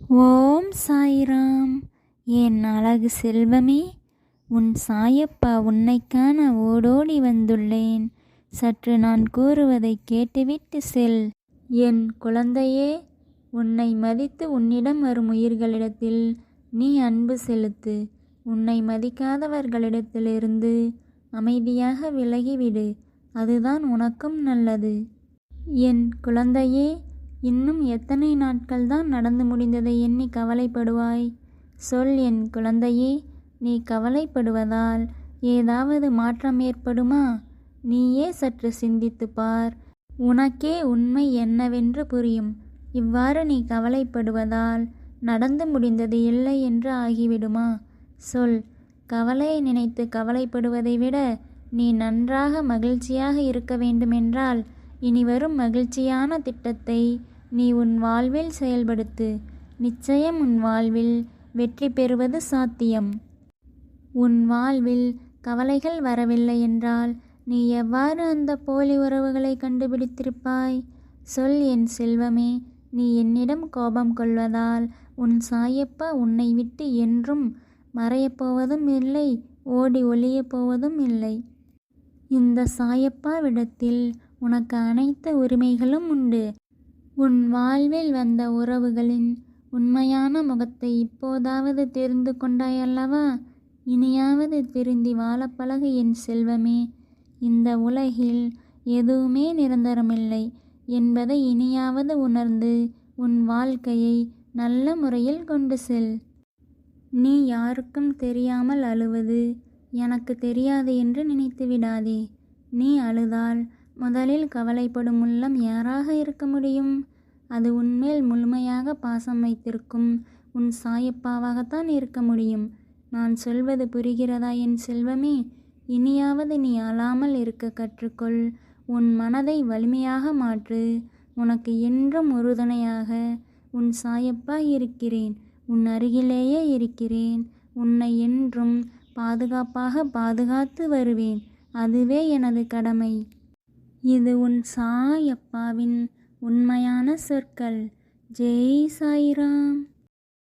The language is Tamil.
ஓம் சாய்ராம். என் அழகு செல்வமே, உன் சாயப்பா உன்னைக் காண ஓடோடி வந்துள்ளேன். சற்று நான் கூறுவதை கேட்டுவிட்டு செல். என் குழந்தையே, உன்னை மதித்து உன்னிடம் வரும் உயிர்களிடத்தில் நீ அன்பு செலுத்து. உன்னை மதிக்காதவர்களிடத்திலிருந்து அமைதியாக விலகிவிடு. அதுதான் உனக்கும் நல்லது. என் குழந்தையே, இன்னும் எத்தனை நாட்கள்தான் நடந்து முடிந்ததை எண்ணி கவலைப்படுவாய்? சொல் என் குழந்தையே. நீ கவலைப்படுவதால் ஏதாவது மாற்றம் ஏற்படுமா? நீயே சற்று சிந்தித்து பார். உனக்கே உண்மை என்னவென்று புரியும். இவ்வாறு நீ கவலைப்படுவதால் நடந்து முடிந்தது இல்லை என்று ஆகிவிடுமா? சொல். கவலையை நினைத்து கவலைப்படுவதை விட நீ நன்றாக மகிழ்ச்சியாக இருக்க வேண்டுமென்றால் இனிவரும் மகிழ்ச்சியான திட்டத்தை நீ உன் வாழ்வில் செயல்படுத்து. நிச்சயம் உன் வாழ்வில் வெற்றி பெறுவது சாத்தியம். உன் வாழ்வில் கவலைகள் வரவில்லை என்றால் நீ எவ்வாறு அந்த போலி உறவுகளை கண்டுபிடித்திருப்பாய்? சொல் என் செல்வமே. நீ என்னிடம் கோபம் கொள்வதால் உன் சாயப்பா உன்னை விட்டு என்றும் மறையப்போவதும் இல்லை, ஓடி ஒளியப் போவதும் இல்லை. இந்த சாயப்பாவிடத்தில் உனக்கு அனைத்து உரிமைகளும் உண்டு. உன் வாழ்வில் வந்த உறவுகளின் உண்மையான முகத்தை இப்போதாவது தெரிந்து கொண்டாய் அல்லவா? இனியாவது திருந்தி வாழப் பழகு என் செல்வமே. இந்த உலகில் எதுவுமே நிரந்தரமில்லை என்பதை இனியாவது உணர்ந்து உன் வாழ்க்கையை நல்ல முறையில் கொண்டு செல். நீ யாருக்கும் தெரியாமல் அழுவது எனக்கு தெரியாது என்று நினைத்து விடாதே. நீ அழுதால் முதலில் கவலைப்படும் உள்ளம் யாராக இருக்க முடியும்? அது உன்மேல் முழுமையாக பாசம் வைத்திருக்கும் உன் சாயப்பாவாகத்தான் இருக்க முடியும். நான் சொல்வது புரிகிறதா என் செல்வமே? இனியாவது நீ அழாமல் இருக்க கற்றுக்கொள். உன் மனதை வலிமையாக மாற்று. உனக்கு என்றும் உறுதுணையாக உன் சாயப்பா இருக்கிறேன். உன் அருகிலேயே இருக்கிறேன். உன்னை என்றும் பாதுகாப்பாக பாதுகாத்து வருவேன். அதுவே எனது கடமை. இது உன் சாயப்பாவின் உண்மையான சொற்கள். ஜெய் சாய்ராம்.